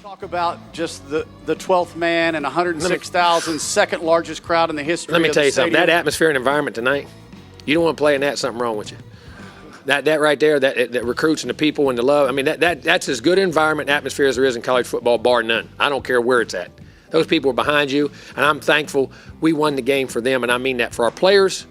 Talk about just the 12th man and 106,000, second largest crowd in the history of the Let me tell you something. stadium. That atmosphere and environment tonight, you don't want to play in that, something wrong with you. That right there, that recruits and the people and the love, I mean, that's as good an environment and atmosphere as there is in college football, bar none. I don't care where it's at. Those people are behind you, and I'm thankful we won the game for them, and I mean that for our players,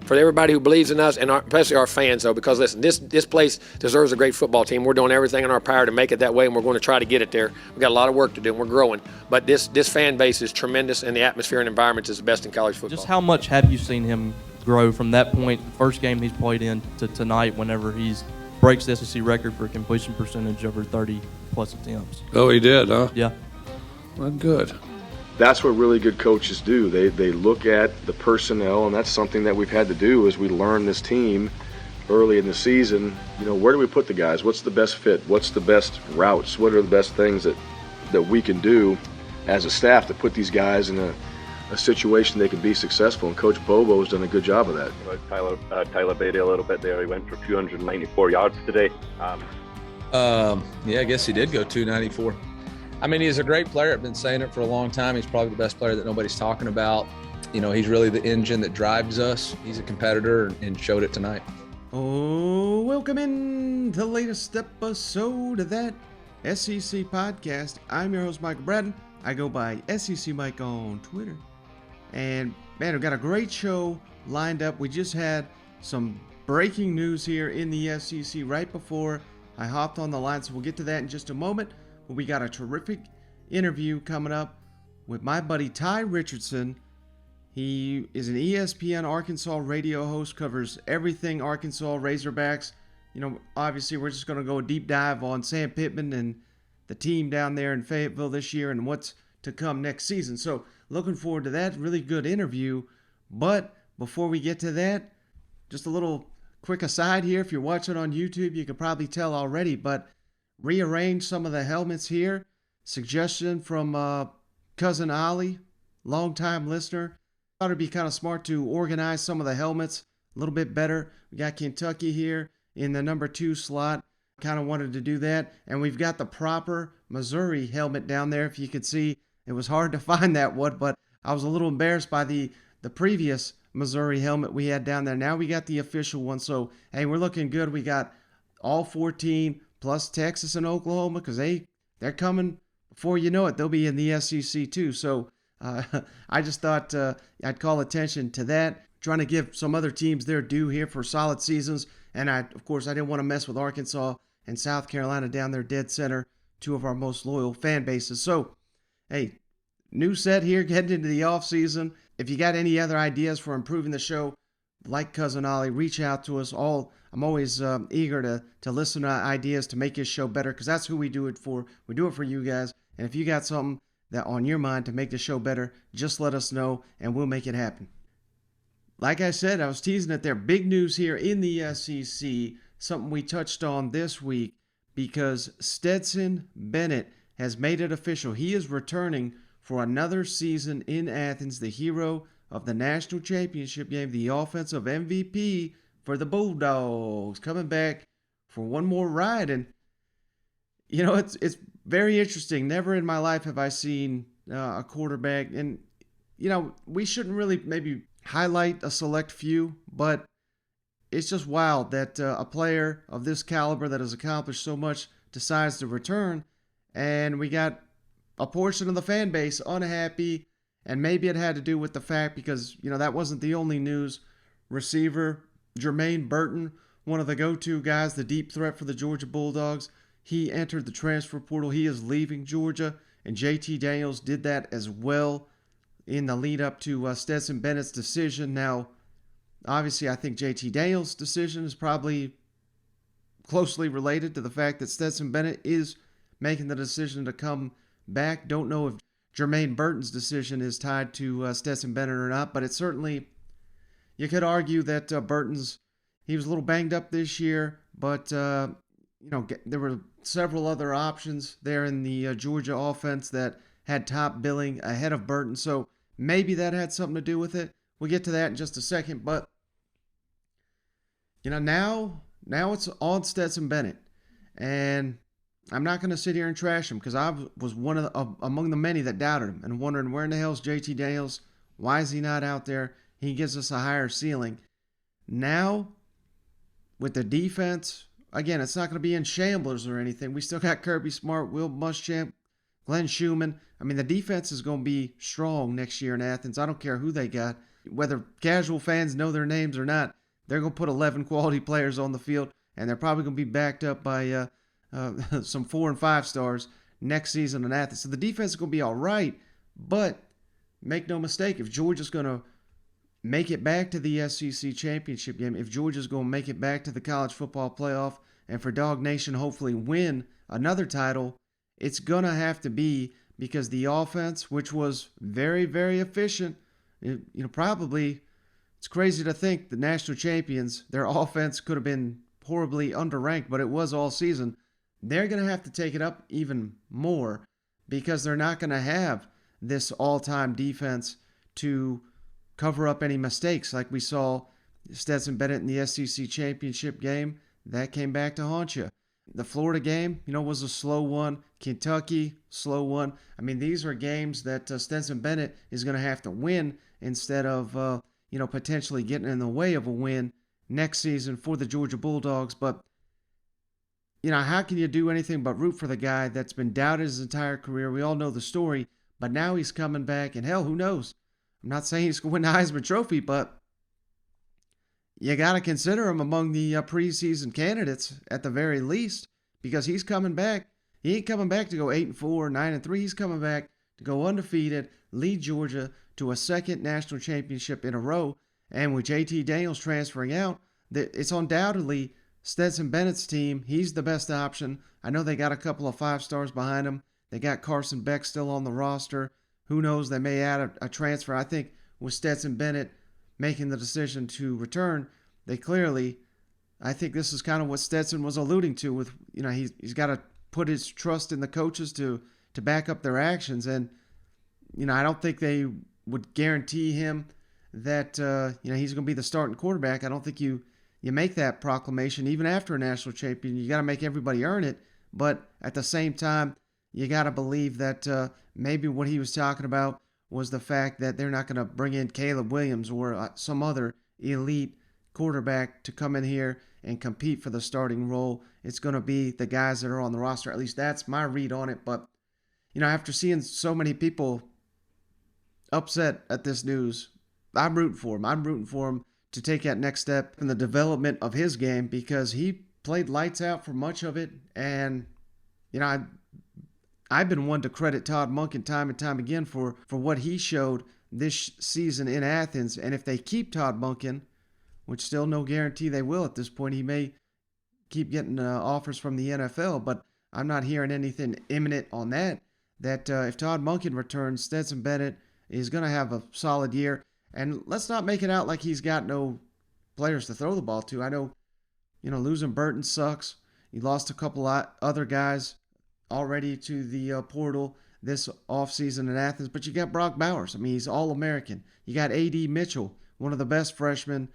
for everybody who believes in us, and especially our fans, though, because, listen, this place deserves a great football team. We're doing everything in our power to make it that way, and we're going to try to get it there. We've got a lot of work to do, and we're growing. But this fan base is tremendous, and the atmosphere and environment is the best in college football. Just how much have you seen him grow from that point, first game he's played in, to tonight whenever he breaks the SEC record for completion percentage over 30-plus attempts? Oh, he did, huh? Yeah. Well, good. That's what really good coaches do. They look at the personnel, and that's something that we've had to do as we learn this team early in the season. You know, where do we put the guys? What's the best fit? What's the best routes? What are the best things that we can do as a staff to put these guys in a situation they can be successful? And Coach Bobo's done a good job of that. Tyler Beatty a little bit there. He went for 294 yards today. Yeah, I guess he did go 294. I mean, he's a great player. I've been saying it for a long time. He's probably the best player that nobody's talking about. You know, he's really the engine that drives us. He's a competitor and showed it tonight. Oh, welcome in to the latest episode of that SEC podcast. I'm your host, Michael Bratton. I go by SEC Mike on Twitter. And, man, we've got a great show lined up. We just had some breaking news here in the SEC right before I hopped on the line, so we'll get to that in just a moment. But we got a terrific interview coming up with my buddy Tye Richardson. He is an ESPN Arkansas radio host, covers everything Arkansas Razorbacks. You know, obviously we're just going to go a deep dive on Sam Pittman and the team down there in Fayetteville this year and what's to come next season. So looking forward to that. Really good interview. But before we get to that, just a little quick aside here. If you're watching on YouTube, you can probably tell already, but rearrange some of the helmets here. Suggestion from Cousin Ollie, longtime listener. Thought it'd be kind of smart to organize some of the helmets a little bit better. We got Kentucky here in the number 2 slot. Kind of wanted to do that. And we've got the proper Missouri helmet down there. If you could see, it was hard to find that one, but I was a little embarrassed by the previous Missouri helmet we had down there. Now we got the official one. So, hey, we're looking good. We got all 14 plus Texas and Oklahoma, because they're coming before you know it. They'll be in the SEC too. So I just thought I'd call attention to that, trying to give some other teams their due here for solid seasons. And of course, I didn't want to mess with Arkansas and South Carolina down there dead center, 2 of our most loyal fan bases. So, hey, new set here, heading into the off season. If you got any other ideas for improving the show, like Cousin Ollie, reach out to us. I'm always eager to listen to ideas to make this show better, because that's who we do it for. We do it for you guys. And if you got something that on your mind to make the show better, just let us know and we'll make it happen. Like I said, I was teasing it there. Big news here in the SEC, something we touched on this week, because Stetson Bennett has made it official. He is returning for another season in Athens, the hero of the national championship game, the offensive MVP for the Bulldogs, coming back for one more ride. And, you know, it's very interesting. Never in my life have I seen a quarterback, and, you know, we shouldn't really maybe highlight a select few, but it's just wild that a player of this caliber that has accomplished so much decides to return, and we got a portion of the fan base unhappy, and maybe it had to do with the fact, because, you know, that wasn't the only news. Receiver Jermaine Burton, one of the go-to guys, the deep threat for the Georgia Bulldogs, he entered the transfer portal. He is leaving Georgia, and JT Daniels did that as well in the lead up to Stetson Bennett's decision. Now, obviously, I think JT Daniels' decision is probably closely related to the fact that Stetson Bennett is making the decision to come back. Don't know if Jermaine Burton's decision is tied to Stetson Bennett or not, but it's certainly, you could argue that he was a little banged up this year, but, you know, there were several other options there in the Georgia offense that had top billing ahead of Burton, so maybe that had something to do with it. We'll get to that in just a second, but, you know, now it's on Stetson Bennett, and I'm not going to sit here and trash him because I was among the many that doubted him and wondering where in the hell is JT Daniels? Why is he not out there? He gives us a higher ceiling. Now, with the defense, again, it's not going to be in shambles or anything. We still got Kirby Smart, Will Muschamp, Glenn Schumann. I mean, the defense is going to be strong next year in Athens. I don't care who they got. Whether casual fans know their names or not, they're going to put 11 quality players on the field, and they're probably going to be backed up by some 4 and 5 stars next season in Athens. So the defense is going to be all right, but make no mistake, if Georgia's going to make it back to the SEC championship game, if Georgia's going to make it back to the college football playoff, and for Dog Nation hopefully win another title, it's going to have to be because the offense, which was very, very efficient, probably it's crazy to think the national champions, their offense could have been horribly underranked, but it was all season. They're going to have to take it up even more because they're not going to have this all-time defense to cover up any mistakes like we saw Stetson Bennett in the SEC championship game. That came back to haunt you. The Florida game, was a slow one. Kentucky, slow one. I mean, these are games that Stetson Bennett is going to have to win instead of, potentially getting in the way of a win next season for the Georgia Bulldogs. But, how can you do anything but root for the guy that's been doubted his entire career? We all know the story, but now he's coming back, and hell, who knows? I'm not saying he's going to win the Heisman Trophy, but you got to consider him among the preseason candidates at the very least because he's coming back. He ain't coming back to go 8-4, 9-3. He's coming back to go undefeated, lead Georgia to a second national championship in a row. And with JT Daniels transferring out, it's undoubtedly Stetson Bennett's team. He's the best option. I know they got a couple of 5 stars behind him. They got Carson Beck still on the roster. Who knows? They may add a transfer. I think with Stetson Bennett making the decision to return, I think this is kind of what Stetson was alluding to with, he's got to put his trust in the coaches to back up their actions. And, I don't think they would guarantee him that, he's going to be the starting quarterback. I don't think you make that proclamation even after a national champion. You got to make everybody earn it. But at the same time, you got to believe that maybe what he was talking about was the fact that they're not going to bring in Caleb Williams or some other elite quarterback to come in here and compete for the starting role. It's going to be the guys that are on the roster. At least that's my read on it. But, after seeing so many people upset at this news, I'm rooting for him. I'm rooting for him to take that next step in the development of his game because he played lights out for much of it. And, I've been one to credit Todd Monken time and time again for what he showed this season in Athens. And if they keep Todd Monken, which still no guarantee they will at this point, he may keep getting offers from the NFL, but I'm not hearing anything imminent on that. That if Todd Monken returns, Stetson Bennett is going to have a solid year. And let's not make it out like he's got no players to throw the ball to. I know, losing Burton sucks. He lost a couple other guys already to the portal this offseason in Athens, but you got Brock Bowers. I mean, he's All-American. You got A.D. Mitchell, one of the best freshmen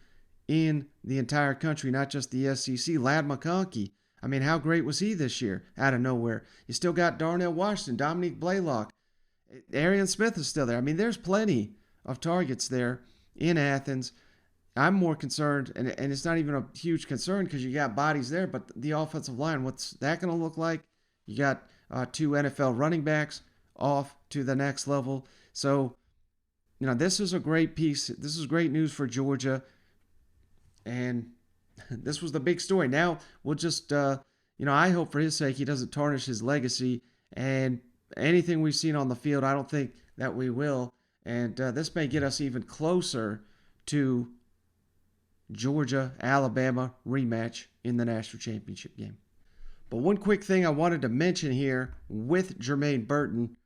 in the entire country, not just the SEC. Ladd McConkey. I mean, how great was he this year out of nowhere? You still got Darnell Washington, Dominique Blaylock. Arian Smith is still there. I mean, there's plenty of targets there in Athens. I'm more concerned, and it's not even a huge concern because you got bodies there, but the offensive line, what's that going to look like? You got 2 NFL running backs off to the next level. So, this is a great piece. This is great news for Georgia. And this was the big story. Now, we'll just, I hope for his sake he doesn't tarnish his legacy. And anything we've seen on the field, I don't think that we will. And this may get us even closer to Georgia-Alabama rematch in the national championship game. But one quick thing I wanted to mention here with Jermaine Burton,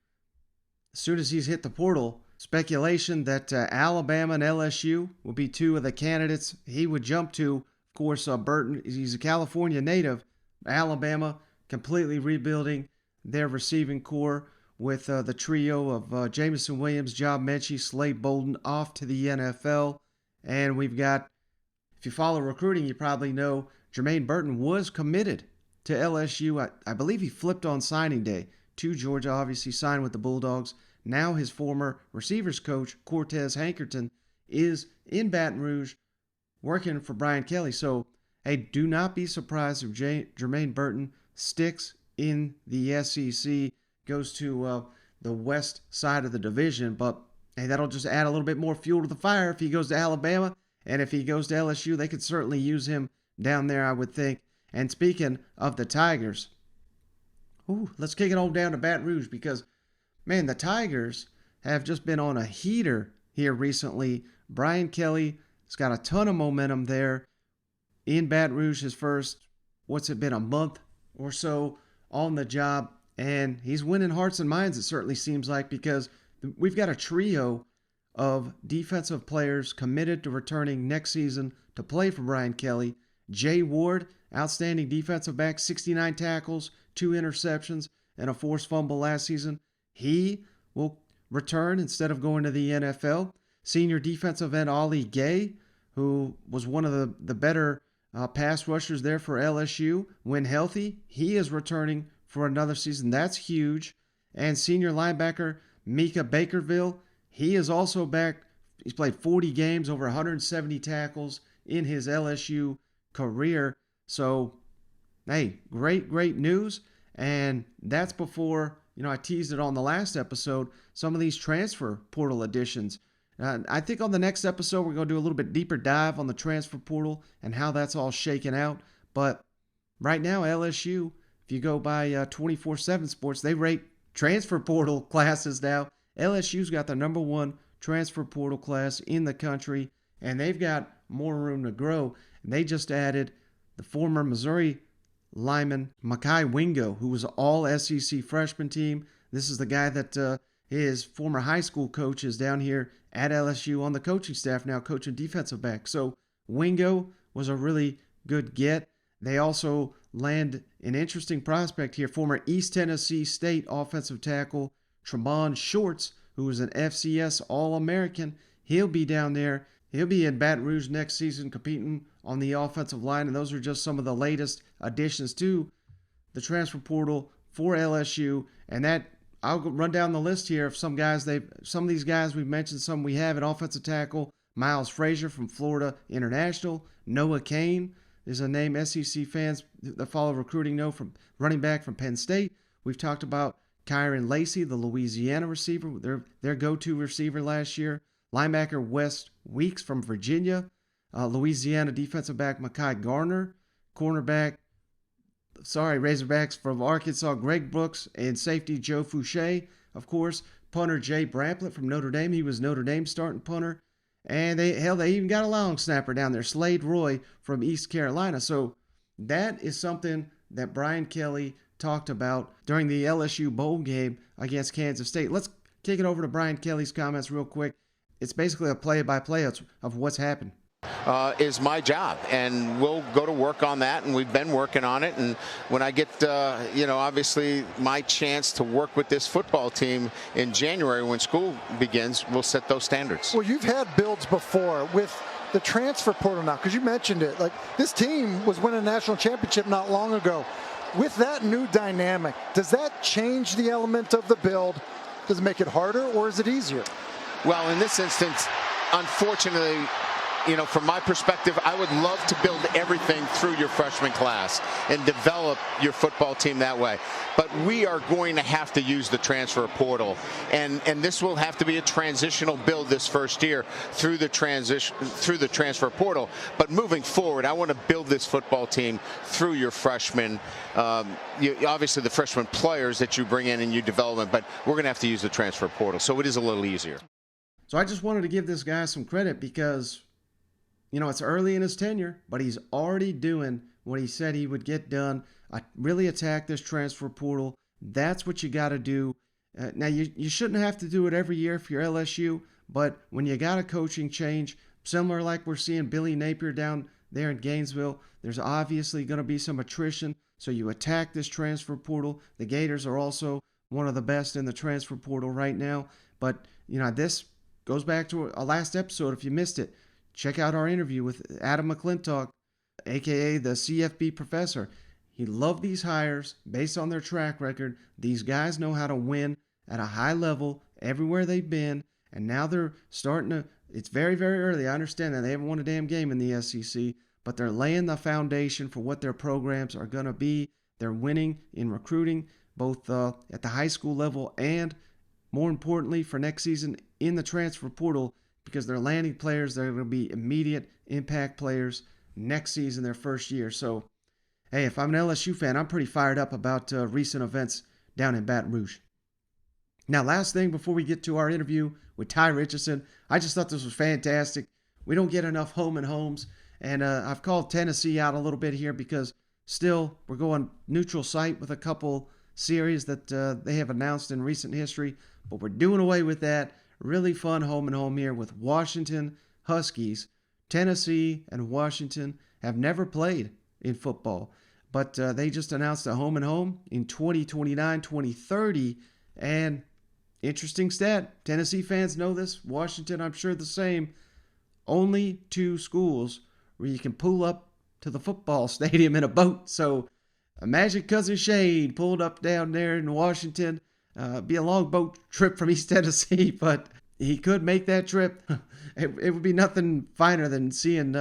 as soon as he's hit the portal, speculation that Alabama and LSU will be 2 of the candidates he would jump to. Of course, Burton, he's a California native. Alabama completely rebuilding their receiving core with the trio of Jameson Williams, Job Mechie, Slade Bolden off to the NFL. And we've got, if you follow recruiting, you probably know Jermaine Burton was committed to LSU. I believe he flipped on signing day to Georgia, obviously signed with the Bulldogs. Now his former receivers coach, Cortez Hankerton, is in Baton Rouge working for Brian Kelly. So, hey, do not be surprised if Jermaine Burton sticks in the SEC, goes to the west side of the division. But, hey, that'll just add a little bit more fuel to the fire if he goes to Alabama. And if he goes to LSU, they could certainly use him down there, I would think. And speaking of the Tigers, let's kick it on down to Baton Rouge because, man, the Tigers have just been on a heater here recently. Brian Kelly has got a ton of momentum there in Baton Rouge, his first, a month or so on the job. And he's winning hearts and minds, it certainly seems like, because we've got a trio of defensive players committed to returning next season to play for Brian Kelly. Jay Ward, outstanding defensive back, 69 tackles, 2 interceptions, and a forced fumble last season. He will return instead of going to the NFL. Senior defensive end Ollie Gay, who was one of the better pass rushers there for LSU when healthy, he is returning for another season. That's huge. And senior linebacker Mika Bakerville, he is also back. He's played 40 games, over 170 tackles in his LSU career. So, hey, great news. And that's before, I teased it on the last episode, some of these transfer portal additions. I think on the next episode, we're going to do a little bit deeper dive on the transfer portal and how that's all shaken out. But right now, LSU, if you go by 24/7 Sports, they rate transfer portal classes now. LSU's got the number 1 transfer portal class in the country, and they've got more room to grow. And they just added the former Missouri lineman Mekhi Wingo, who was all SEC freshman team. This is the guy that his former high school coach is down here at LSU on the coaching staff now, coaching defensive back. So Wingo was a really good get. They also land an interesting prospect here, former East Tennessee State offensive tackle Tremont Shorts, who is an FCS All-American. He'll be down there. He'll be in Baton Rouge next season competing on the offensive line, and those are just some of the latest additions to the transfer portal for LSU. And that, I'll run down the list here of some of these guys we've mentioned, some we have at offensive tackle. Miles Frazier from Florida International. Noah Kane is a name SEC fans that follow recruiting know, from running back from Penn State. We've talked about Kyron Lacey, the Louisiana receiver, their go-to receiver last year. Linebacker Wes Weeks from Virginia. Louisiana defensive back Mekhi Garner. Razorbacks from Arkansas, Greg Brooks, and safety Joe Fouché, of course. Punter Jay Bramplett from Notre Dame. He was Notre Dame's starting punter. And they even got a long snapper down there, Slade Roy from East Carolina. So that is something that Brian Kelly talked about during the LSU bowl game against Kansas State. Let's kick it over to Brian Kelly's comments real quick. It's basically a play-by-play of what's happened. Is my job, and we'll go to work on that, and we've been working on it. And when I get obviously my chance to work with this football team in January when school begins, we'll set those standards. Well, you've had builds before with the transfer portal now, because you mentioned it. Like, this team was winning a national championship not long ago. With that new dynamic, does that change the element of the build? Does it make it harder, or is it easier? Well, in this instance, unfortunately, from my perspective, I would love to build everything through your freshman class and develop your football team that way. But we are going to have to use the transfer portal, and this will have to be a transitional build this first year through the transfer portal. But moving forward, I want to build this football team through your freshmen. Obviously, the freshman players that you bring in and you develop, but we're going to have to use the transfer portal, so it is a little easier. So I just wanted to give this guy some credit because, it's early in his tenure, but he's already doing what he said he would get done. Really attack this transfer portal. That's what you got to do. Now, you shouldn't have to do it every year if you're LSU, but when you got a coaching change, similar like we're seeing Billy Napier down there in Gainesville, there's obviously going to be some attrition, so you attack this transfer portal. The Gators are also one of the best in the transfer portal right now, but, this goes back to a last episode. If you missed it, check out our interview with Adam McClintock, a.k.a. the CFB professor. he loved these hires based on their track record. These guys know how to win at a high level everywhere they've been, and now they're starting to, it's very, very early. I understand that they haven't won a damn game in the SEC, but they're laying the foundation for what their programs are going to be. They're winning in recruiting, both at the high school level and, more importantly, for next season in the transfer portal, because they're landing players that are going to be immediate impact players next season, their first year. So, hey, if I'm an LSU fan, I'm pretty fired up about recent events down in Baton Rouge. Now, last thing before we get to our interview with Tye Richardson, I just thought this was fantastic. We don't get enough home and homes, and I've called Tennessee out a little bit here because still we're going neutral site with a couple series that they have announced in recent history, but we're doing away with that. Really fun home and home here with Washington Huskies. Tennessee and Washington have never played in football, but they just announced a home and home in 2029, 2030, and interesting stat, Tennessee fans know this, Washington I'm sure the same, only 2 schools where you can pull up to the football stadium in a boat. So imagine Cousin Shane pulled up down there in Washington. Be a long boat trip from East Tennessee, but he could make that trip. It would be nothing finer than seeing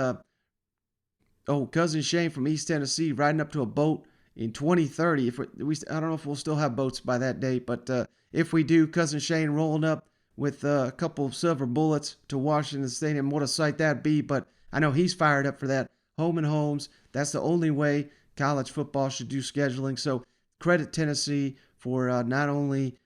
Cousin Shane from East Tennessee riding up to a boat in 2030. I don't know if we'll still have boats by that date, but if we do, Cousin Shane rolling up with a couple of silver bullets to Washington Stadium, what a sight that'd be. But I know he's fired up for that. Home and homes, that's the only way college football should do scheduling. So credit Tennessee for not only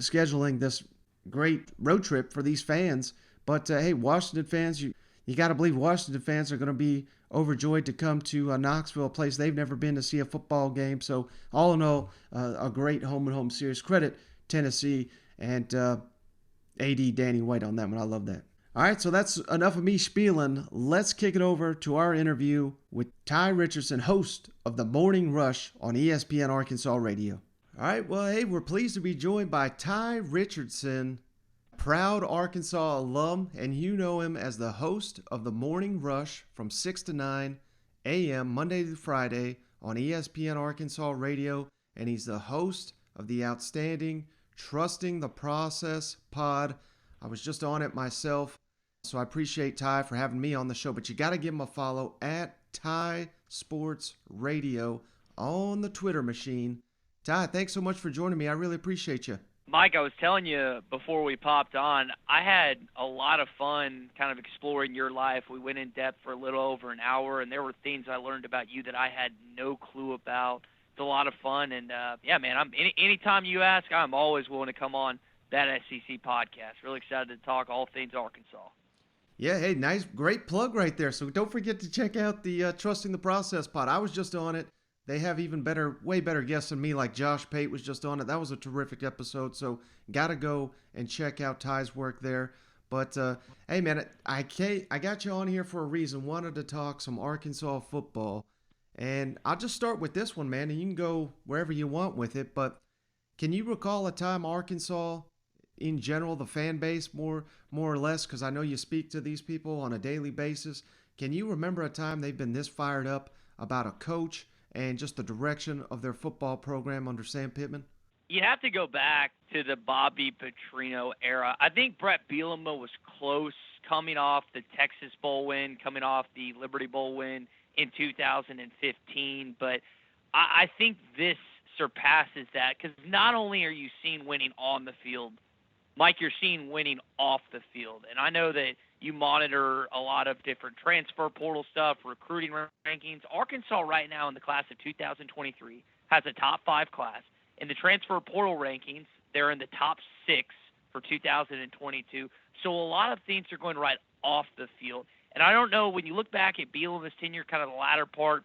scheduling this great road trip for these fans, but hey, Washington fans, you got to believe Washington fans are going to be overjoyed to come to Knoxville, a place they've never been to see a football game. So all in all, a great home and home series. Credit Tennessee and AD Danny White on that one. I love that. All right, so that's enough of me spieling. Let's kick it over to our interview with Tye Richardson, host of the Morning Rush on ESPN Arkansas Radio. All right, well, hey, we're pleased to be joined by Tye Richardson, proud Arkansas alum, and you know him as the host of the Morning Rush from 6 to 9 a.m. Monday to Friday on ESPN Arkansas Radio, and he's the host of the outstanding Trusting the Process pod. I was just on it myself, so I appreciate Tye for having me on the show, but you got to give him a follow at Tye Sports Radio on the Twitter machine. Tye, thanks so much for joining me. I really appreciate you. Mike, I was telling you before we popped on, I had a lot of fun kind of exploring your life. We went in depth for a little over an hour, and there were things I learned about you that I had no clue about. It's a lot of fun, and yeah, man, anytime you ask, I'm always willing to come on that SEC podcast. Really excited to talk all things Arkansas. Yeah, hey, nice, great plug right there. So don't forget to check out the Trusting the Process pod. I was just on it. They have even better, way better guests than me, like Josh Pate was just on it. That was a terrific episode, so got to go and check out Tye's work there. But, hey, man, I got you on here for a reason. Wanted to talk some Arkansas football. And I'll just start with this one, man, and you can go wherever you want with it. But can you recall a time Arkansas, in general, the fan base, more or less, because I know you speak to these people on a daily basis, can you remember a time they've been this fired up about a coach and just the direction of their football program under Sam Pittman? You have to go back to the Bobby Petrino era. I think Brett Bielema was close coming off the Texas Bowl win, coming off the Liberty Bowl win in 2015. But I think this surpasses that because not only are you seeing winning on the field, Mike, you're seeing winning off the field. And I know that you monitor a lot of different transfer portal stuff, recruiting rankings. Arkansas right now in the class of 2023 has a top 5 class. In the transfer portal rankings, they're in the top 6 for 2022. So a lot of things are going right off the field. And I don't know, when you look back at Bielema's tenure, kind of the latter part,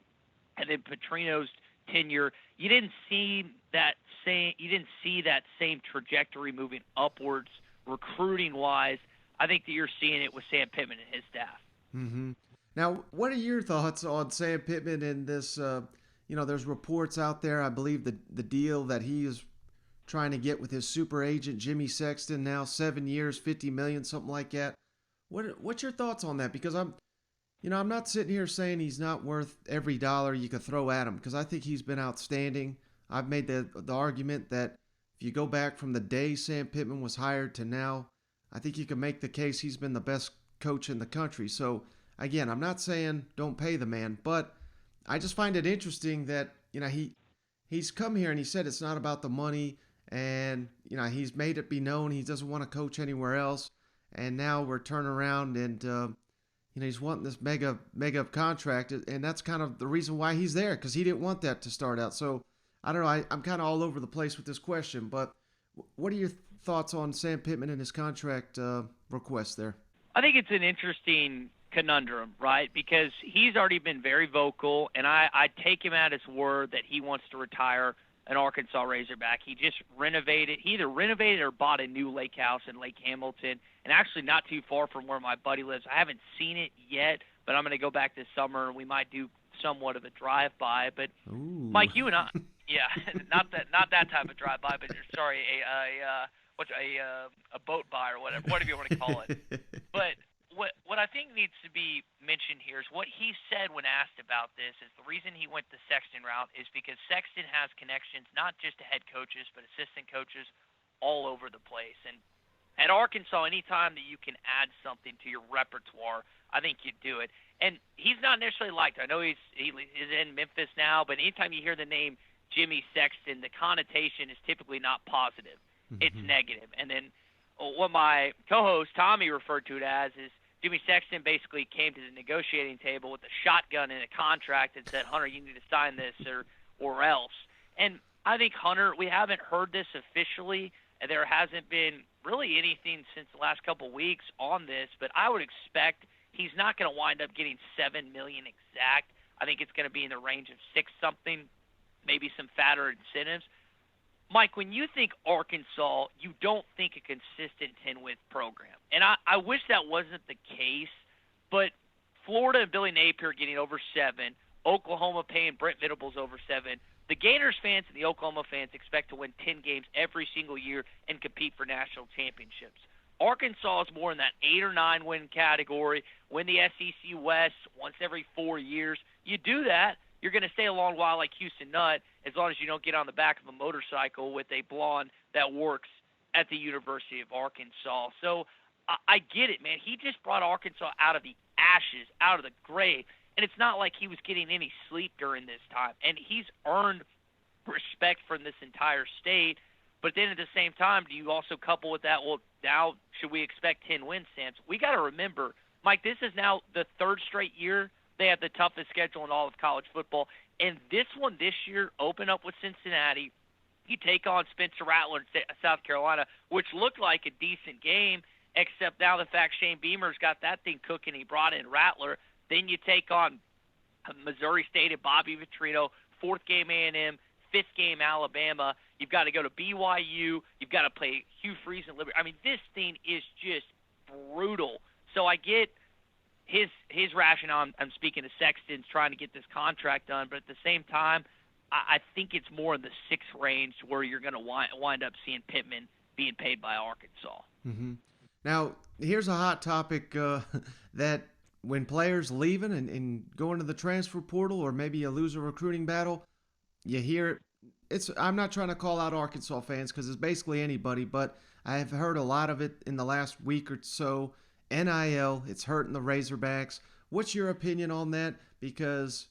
and then Petrino's tenure, you didn't see that same trajectory moving upwards recruiting-wise. I think that you're seeing it with Sam Pittman and his staff. Mm-hmm. Now, what are your thoughts on Sam Pittman and this, there's reports out there, I believe the deal that he is trying to get with his super agent, Jimmy Sexton, now 7 years, $50 million, something like that. What's your thoughts on that? Because I'm not sitting here saying he's not worth every dollar you could throw at him, because I think he's been outstanding. I've made the argument that if you go back from the day Sam Pittman was hired to now, I think you can make the case he's been the best coach in the country. So, again, I'm not saying don't pay the man, but I just find it interesting that, he's come here and he said it's not about the money, and, he's made it be known he doesn't want to coach anywhere else. And now we're turning around and, he's wanting this mega contract, and that's kind of the reason why he's there, because he didn't want that to start out. So, I don't know. I'm kind of all over the place with this question, but what are your thoughts on Sam Pittman and his contract request there? I think it's an interesting conundrum, right? Because he's already been very vocal, and I take him at his word that he wants to retire an Arkansas Razorback. He just either renovated or bought a new lake house in Lake Hamilton, and actually not too far from where my buddy lives. I haven't seen it yet, but I'm going to go back this summer, and we might do somewhat of a drive-by. But, Ooh. Mike, you and I, yeah, not that type of drive-by, but sorry, a boat by or whatever you want to call it. But what I think needs to be mentioned here is what he said when asked about this is the reason he went the Sexton route is because Sexton has connections not just to head coaches but assistant coaches all over the place. And at Arkansas, anytime that you can add something to your repertoire, I think you do it. And he's not necessarily liked. I know he is in Memphis now, but anytime you hear the name Jimmy Sexton, the connotation is typically not positive. Mm-hmm. It's negative. And then what my co-host Tommy referred to it as is Jimmy Sexton basically came to the negotiating table with a shotgun and a contract and said, Hunter, you need to sign this or else. And I think, Hunter, we haven't heard this officially, and there hasn't been really anything since the last couple of weeks on this, but I would expect he's not going to wind up getting $7 million exact. I think it's going to be in the range of 6-something, maybe some fatter incentives. Mike, when you think Arkansas, you don't think a consistent 10-win program. And I wish that wasn't the case, but Florida and Billy Napier getting over 7, Oklahoma paying Brent Venables over 7. The Gators fans and the Oklahoma fans expect to win 10 games every single year and compete for national championships. Arkansas is more in that 8 or 9 win category, win the SEC West once every 4 years. You do that, you're going to stay a long while like Houston Nutt, as long as you don't get on the back of a motorcycle with a blonde that works at the University of Arkansas. So I get it, man. He just brought Arkansas out of the ashes, out of the grave, and it's not like he was getting any sleep during this time. And he's earned respect from this entire state. But then at the same time, do you also couple with that, well, now should we expect 10 wins, Sam? We got to remember, Mike, this is now the 3rd straight year they have the toughest schedule in all of college football. And this one this year, open up with Cincinnati. You take on Spencer Rattler in South Carolina, which looked like a decent game, except now the fact Shane Beamer's got that thing cooking. He brought in Rattler. Then you take on Missouri State and Bobby Petrino, 4th game A&M, 5th game Alabama. You've got to go to BYU. You've got to play Hugh Freeze and Liberty. I mean, this thing is just brutal. So I get his rationale. I'm speaking to Sexton's trying to get this contract done, but at the same time, I think it's more in the 6th range where you're going to wind up seeing Pittman being paid by Arkansas. Mm-hmm. Now, here's a hot topic that when players leaving and going to the transfer portal, or maybe you lose a recruiting battle, you hear I'm not trying to call out Arkansas fans because it's basically anybody, but I have heard a lot of it in the last week or so. NIL, it's hurting the Razorbacks. What's your opinion on that? Because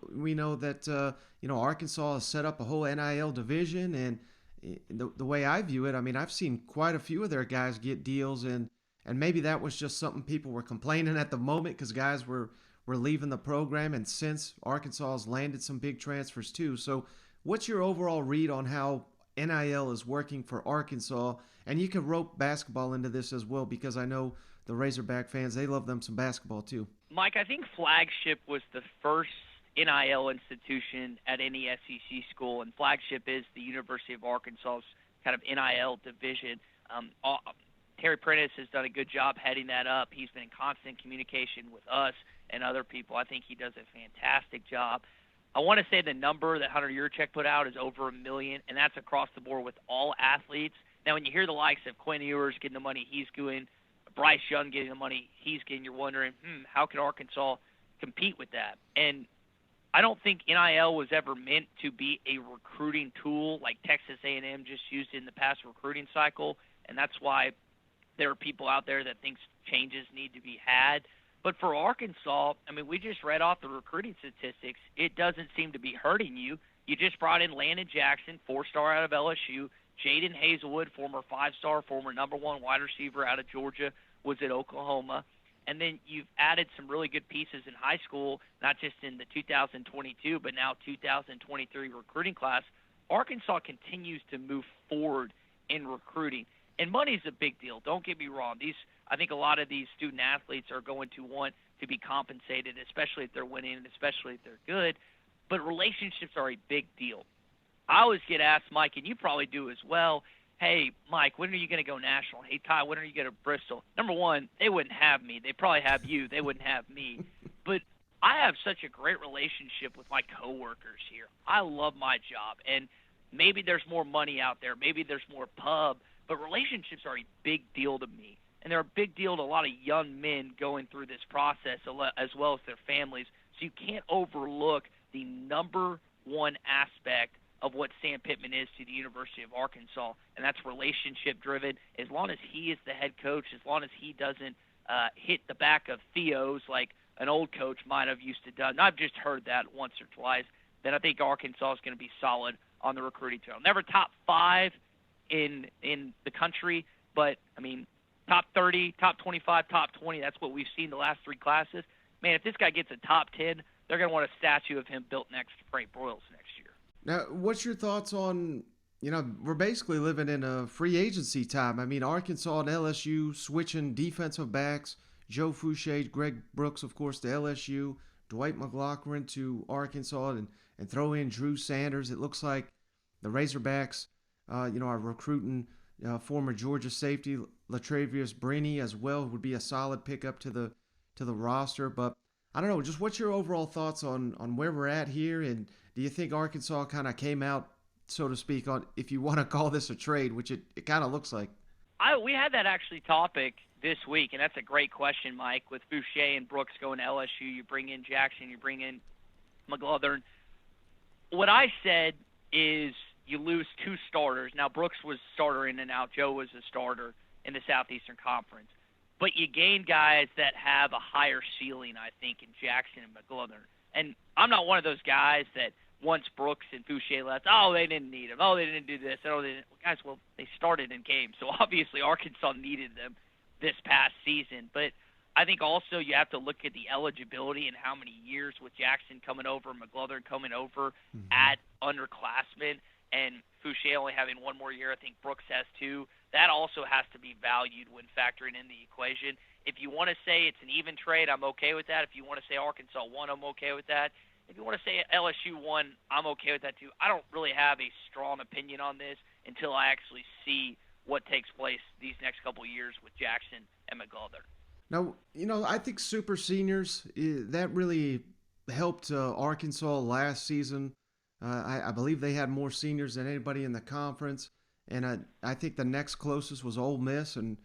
we know that Arkansas has set up a whole NIL division, and the way I view it, I mean, I've seen quite a few of their guys get deals, and maybe that was just something people were complaining at the moment because guys were leaving the program, and since Arkansas has landed some big transfers too. So what's your overall read on how NIL is working for Arkansas? And you can rope basketball into this as well, because I know the Razorback fans, they love them some basketball too. Mike, I think Flagship was the first NIL institution at any SEC school, and Flagship is the University of Arkansas's kind of NIL division. Terry Prentice has done a good job heading that up. He's been in constant communication with us and other people. I think he does a fantastic job. I want to say the number that Hunter Yurchek put out is over $1 million, and that's across the board with all athletes. Now, when you hear the likes of Quinn Ewers getting the money he's doing, Bryce Young getting the money he's getting, you're wondering, how can Arkansas compete with that? And I don't think NIL was ever meant to be a recruiting tool like Texas A&M just used in the past recruiting cycle, and that's why there are people out there that think changes need to be had. But for Arkansas, I mean, we just read off the recruiting statistics. It doesn't seem to be hurting you. You just brought in Landon Jackson, 4-star out of LSU. Jaden Hazelwood, former 5-star, former number 1 wide receiver out of Georgia, was at Oklahoma. And then you've added some really good pieces in high school, not just in the 2022, but now 2023 recruiting class. Arkansas continues to move forward in recruiting. And money's a big deal. Don't get me wrong. I think a lot of these student athletes are going to want to be compensated, especially if they're winning and especially if they're good. But relationships are a big deal. I always get asked, Mike, and you probably do as well, hey, Mike, when are you going to go national? Hey, Ty, when are you going to Bristol? Number one, they wouldn't have me. They probably have you. They wouldn't have me. But I have such a great relationship with my coworkers here. I love my job. And maybe there's more money out there. Maybe there's more pub. But relationships are a big deal to me. And they're a big deal to a lot of young men going through this process as well as their families. So you can't overlook the number one aspect of what Sam Pittman is to the University of Arkansas, and that's relationship-driven. As long as he is the head coach, as long as he doesn't hit the back of Theo's like an old coach might have used to do, and I've just heard that once or twice, then I think Arkansas is going to be solid on the recruiting trail. Never top 5 in the country, but, I mean, top 30, top 25, top 20, that's what we've seen the last 3 classes. Man, if this guy gets a top 10, they're going to want a statue of him built next to Frank Broyles next year. Now, what's your thoughts on, we're basically living in a free agency time. I mean, Arkansas and LSU switching defensive backs, Joe Fouché, Greg Brooks, of course, to LSU, Dwight McLaughlin to Arkansas, and throw in Drew Sanders. It looks like the Razorbacks, are recruiting former Georgia safety Latravius Brini as well. Would be a solid pickup to the roster. But I don't know, just what's your overall thoughts on where we're at here, and do you think Arkansas kind of came out, so to speak, on, if you want to call this a trade, which it kind of looks like? We had that actually topic this week, and that's a great question, Mike. With Fouché and Brooks going to LSU, you bring in Jackson, you bring in McLaughlin. What I said is you lose 2 starters. Now, Brooks was starter in and out. Joe was a starter in the Southeastern Conference. But you gain guys that have a higher ceiling, I think, in Jackson and McLaughlin. And I'm not one of those guys that once Brooks and Fouché left, they didn't need him. They didn't do this. They didn't. Guys, they started in games. So obviously Arkansas needed them this past season. But I think also you have to look at the eligibility and how many years with Jackson coming over, McLaughlin coming over at underclassmen, and Fouché only having 1 more year. I think Brooks has 2. That also has to be valued when factoring in the equation. If you want to say it's an even trade, I'm okay with that. If you want to say Arkansas won, I'm okay with that. If you want to say LSU won, I'm okay with that too. I don't really have a strong opinion on this until I actually see what takes place these next couple of years with Jackson and McLaughlin. Now, I think super seniors, that really helped Arkansas last season. I believe they had more seniors than anybody in the conference. And I think the next closest was Ole Miss. And,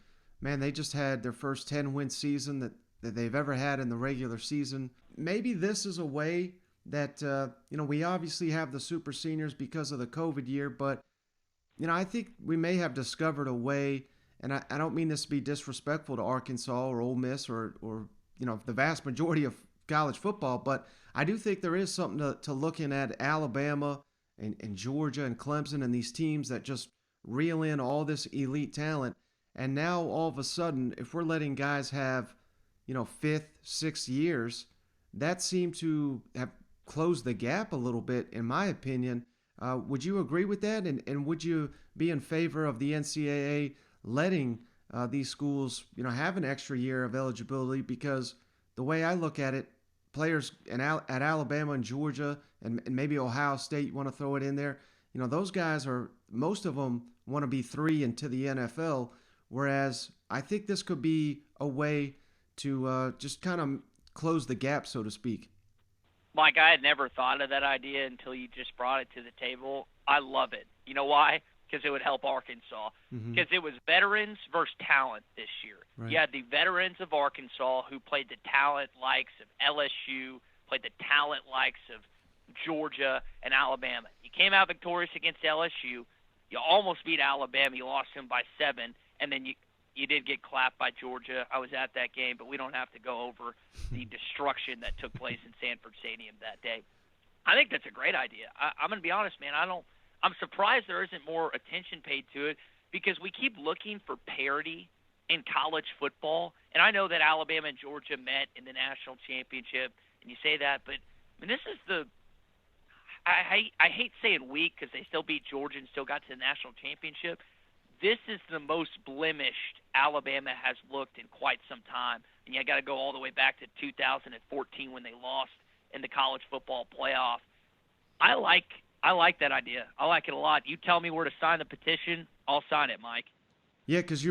man, they just had their first 10-win season that they've ever had in the regular season. Maybe this is a way that, we obviously have the super seniors because of the COVID year. But, I think we may have discovered a way, and I don't mean this to be disrespectful to Arkansas or Ole Miss or the vast majority of college football, but I do think there is something to looking at Alabama and Georgia and Clemson and these teams that just reel in all this elite talent. And now all of a sudden, if we're letting guys have, 5th, 6th years, that seemed to have closed the gap a little bit, in my opinion. Would you agree with that? And would you be in favor of the NCAA letting these schools, have an extra year of eligibility? Because the way I look at it, players at Alabama and Georgia and maybe Ohio State, you want to throw it in there, those guys most of them want to be 3 into the NFL, whereas I think this could be a way to just kind of close the gap, so to speak. Mike, I had never thought of that idea until you just brought it to the table. I love it. You know why? because it would help Arkansas. Mm-hmm. Because it was veterans versus talent this year. Right. You had the veterans of Arkansas who played the talent likes of LSU, played the talent likes of Georgia and Alabama. You came out victorious against LSU. You almost beat Alabama. You lost them by 7, and then you did get clapped by Georgia. I was at that game, but we don't have to go over the destruction that took place in Sanford Stadium that day. I think that's a great idea. I'm going to be honest, man. I'm surprised there isn't more attention paid to it because we keep looking for parity in college football. And I know that Alabama and Georgia met in the national championship, and you say that, but I mean, this is the I hate saying weak because they still beat Georgia and still got to the national championship. This is the most blemished Alabama has looked in quite some time. And you got to go all the way back to 2014 when they lost in the college football playoff. I like that idea. I like it a lot. You tell me where to sign the petition, I'll sign it, Mike. Yeah, because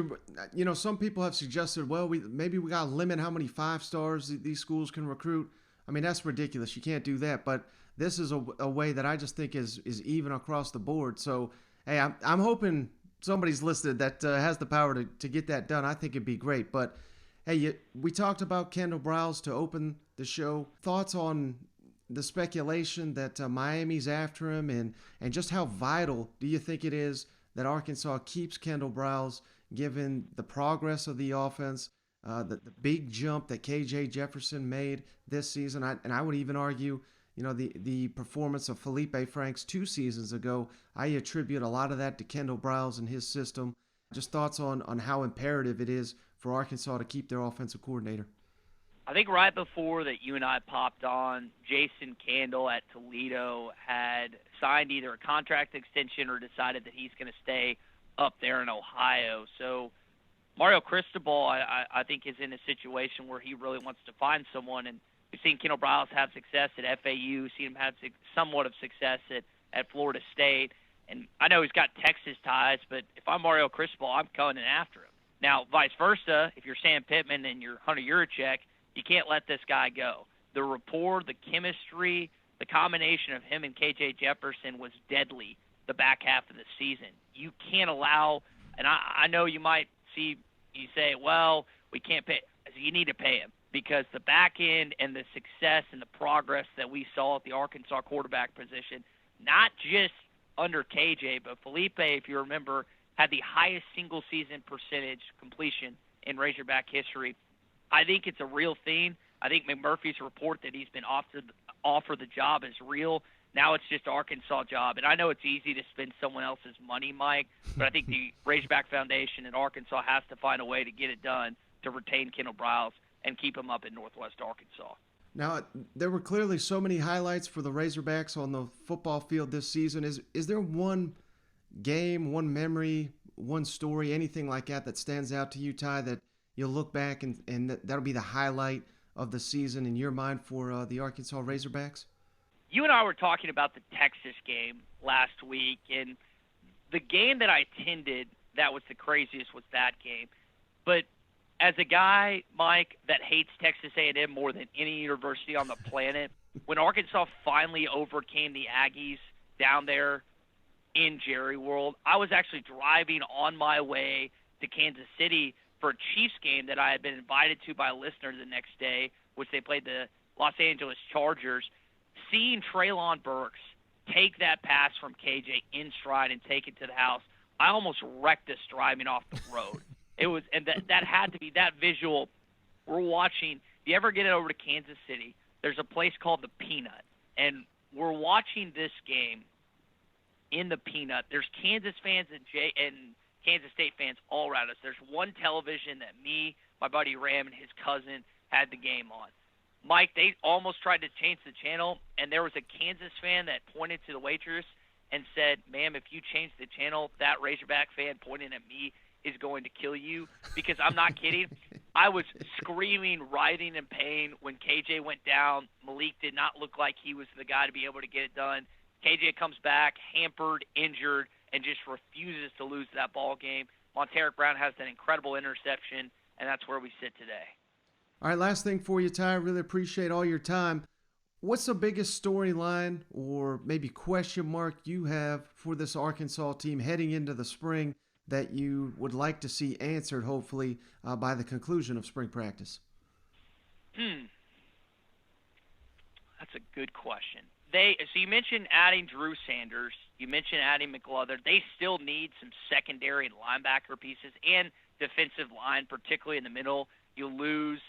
some people have suggested, well, maybe we got to limit how many 5-stars these schools can recruit. I mean, that's ridiculous. You can't do that. But this is a way that I just think is even across the board. So, hey, I'm hoping somebody's listed that has the power to get that done. I think it'd be great. But, hey, we talked about Kendall Briles to open the show. Thoughts on the speculation that Miami's after him and just how vital do you think it is that Arkansas keeps Kendall Briles given the progress of the offense, the big jump that KJ Jefferson made this season? I would even argue, the performance of Felipe Franks 2 seasons ago, I attribute a lot of that to Kendall Briles and his system. Just thoughts on how imperative it is for Arkansas to keep their offensive coordinator. I think right before that you and I popped on, Jason Candle at Toledo had signed either a contract extension or decided that he's going to stay up there in Ohio. So Mario Cristobal, I think, is in a situation where he really wants to find someone. And we've seen Kendall Briles have success at FAU, seen him have somewhat of success at Florida State. And I know he's got Texas ties, but if I'm Mario Cristobal, I'm coming in after him. Now, vice versa, if you're Sam Pittman and you're Hunter Yurachek, you can't let this guy go. The rapport, the chemistry, the combination of him and KJ Jefferson was deadly the back half of the season. You can't allow, and I know you might you say, well, we can't pay. You need to pay him because the back end and the success and the progress that we saw at the Arkansas quarterback position, not just under KJ, but Felipe, if you remember, had the highest single-season percentage completion in Razorback history. I think it's a real thing. I think McMurphy's report that he's been offered the job is real. Now it's just Arkansas' job. And I know it's easy to spend someone else's money, Mike, but I think the Razorback Foundation in Arkansas has to find a way to get it done to retain Kendall Briles and keep him up in Northwest Arkansas. Now, there were clearly so many highlights for the Razorbacks on the football field this season. Is there one game, one memory, one story, anything like that stands out to you, Tye, that you'll look back and that'll be the highlight of the season in your mind for the Arkansas Razorbacks? You and I were talking about the Texas game last week, and the game that I attended that was the craziest was that game. But as a guy, Mike, that hates Texas A&M more than any university on the planet, when Arkansas finally overcame the Aggies down there in Jerry World, I was actually driving on my way to Kansas City for a Chiefs game that I had been invited to by a listener the next day, which they played the Los Angeles Chargers. Seeing Treylon Burks take that pass from KJ in stride and take it to the house, I almost wrecked us driving off the road. It was, and that had to be that visual. We're watching. If you ever get over to Kansas City, there's a place called the Peanut, and we're watching this game in the Peanut. There's Kansas fans and Kansas State fans all around us. There's one television that me, my buddy Ram, and his cousin had the game on. Mike, they almost tried to change the channel, and there was a Kansas fan that pointed to the waitress and said, "Ma'am, if you change the channel, that Razorback fan pointing at me is going to kill you," because I'm not kidding. I was screaming, writhing in pain when KJ went down. Malik did not look like he was the guy to be able to get it done. KJ comes back, hampered, injured, and just refuses to lose that ball game. Monteric Brown has that incredible interception, and that's where we sit today. All right, last thing for you, Tye. Really appreciate all your time. What's the biggest storyline or maybe question mark you have for this Arkansas team heading into the spring that you would like to see answered, hopefully, by the conclusion of spring practice? That's a good question. So you mentioned adding Drew Sanders. You mentioned adding McLeather. They still need some secondary and linebacker pieces and defensive line, particularly in the middle. You lose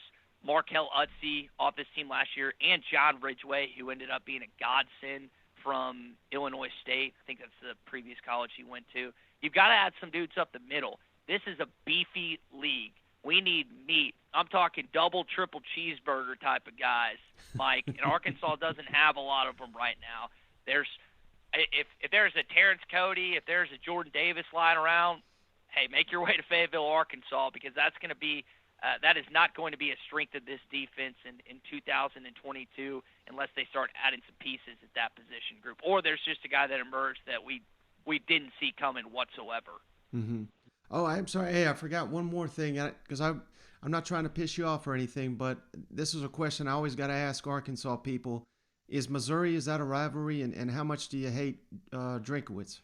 Markel Utze off this team last year and John Ridgeway, who ended up being a godsend from Illinois State. I think that's the previous college he went to. You've got to add some dudes up the middle. This is a beefy league. We need meat. I'm talking double, triple cheeseburger type of guys, Mike. And Arkansas doesn't have a lot of them right now. If there's a Terrence Cody, if there's a Jordan Davis lying around, hey, make your way to Fayetteville, Arkansas, because that's going to be that is not going to be a strength of this defense in 2022 unless they start adding some pieces at that position group, or there's just a guy that emerged that we didn't see coming whatsoever. Mm-hmm. Oh, I'm sorry. Hey, I forgot one more thing because I'm not trying to piss you off or anything, but this is a question I always got to ask Arkansas people. Is Missouri, is that a rivalry, and how much do you hate Drinkowitz?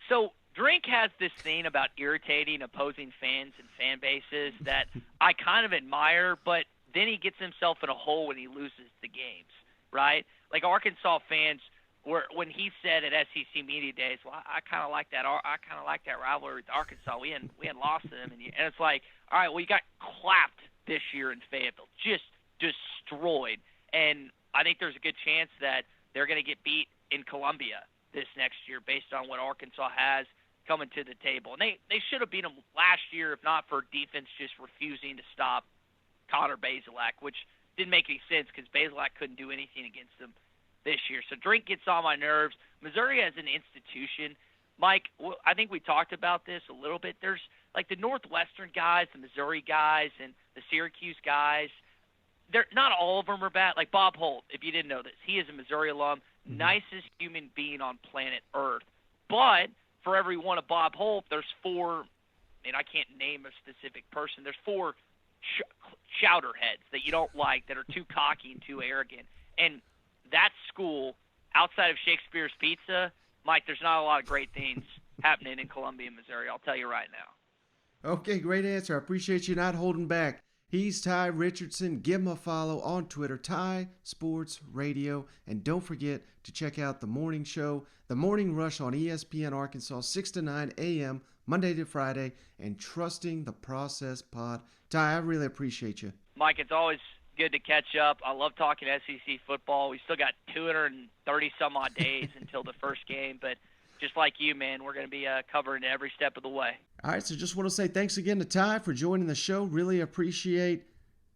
So Drink has this thing about irritating opposing fans and fan bases that I kind of admire, but then he gets himself in a hole when he loses the games, right? Like Arkansas fans, when he said at SEC Media Days, well, I kind of like that. I kind of like that rivalry with Arkansas. We hadn't lost to them, and it's like, all right, well, you got clapped this year in Fayetteville, just destroyed. And I think there's a good chance that they're going to get beat in Columbia this next year based on what Arkansas has coming to the table. And they should have beat them last year if not for defense just refusing to stop Connor Bazelak, which didn't make any sense because Bazelak couldn't do anything against them this year. So Drink gets on my nerves. Missouri as an institution, Mike, I think we talked about this a little bit. There's like the Northwestern guys, the Missouri guys, and the Syracuse guys. Not all of them are bad. Like Bob Holt, if you didn't know this, he is a Missouri alum, nicest human being on planet Earth. But for every one of Bob Holt, there's four, and I can't name a specific person, there's four chowderheads that you don't like, that are too cocky and too arrogant. And that school, outside of Shakespeare's Pizza, Mike, there's not a lot of great things happening in Columbia, Missouri. I'll tell you right now. Okay, great answer. I appreciate you not holding back. He's Tye Richardson. Give him a follow on Twitter, Tye Sports Radio. And don't forget to check out the morning show, The Morning Rush on ESPN Arkansas, 6 to 9 a.m., Monday to Friday, and Trusting the Process Pod. Tye, I really appreciate you. Mike, it's always good to catch up. I love talking SEC football. We still got 230-some-odd days until the first game, but just like you, man, we're going to be covering every step of the way. All right, so just want to say thanks again to Tye for joining the show. Really appreciate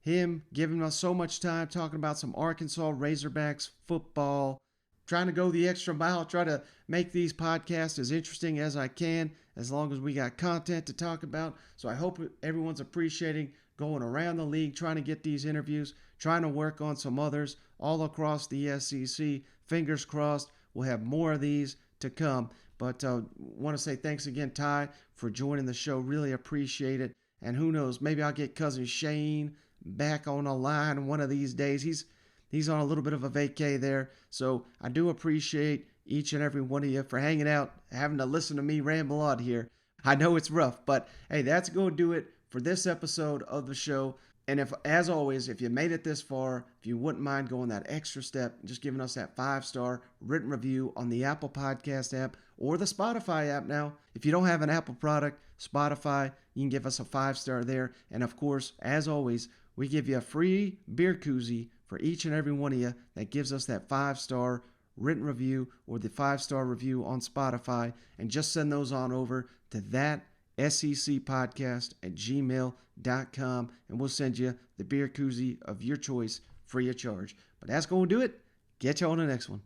him giving us so much time talking about some Arkansas Razorbacks football, trying to go the extra mile, try to make these podcasts as interesting as I can, as long as we got content to talk about. So I hope everyone's appreciating going around the league, trying to get these interviews, trying to work on some others all across the SEC. Fingers crossed, we'll have more of these to come. But want to say thanks again, Tye, for joining the show. Really appreciate it. And who knows, maybe I'll get cousin Shane back on the line one of these days. He's on a little bit of a vacay there. So I do appreciate each and every one of you for hanging out, having to listen to me ramble on here. I know it's rough, but hey, that's going to do it for this episode of the show. And as always, if you made it this far, if you wouldn't mind going that extra step, just giving us that 5-star written review on the Apple Podcast app or the Spotify app now. If you don't have an Apple product, Spotify, you can give us a 5-star there. And of course, as always, we give you a free beer koozie for each and every one of you that gives us that 5-star written review or the 5-star review on Spotify. And just send those on over to that secpodcast@gmail.com, and we'll send you the beer koozie of your choice free of charge. But that's going to do it. Get you on the next one.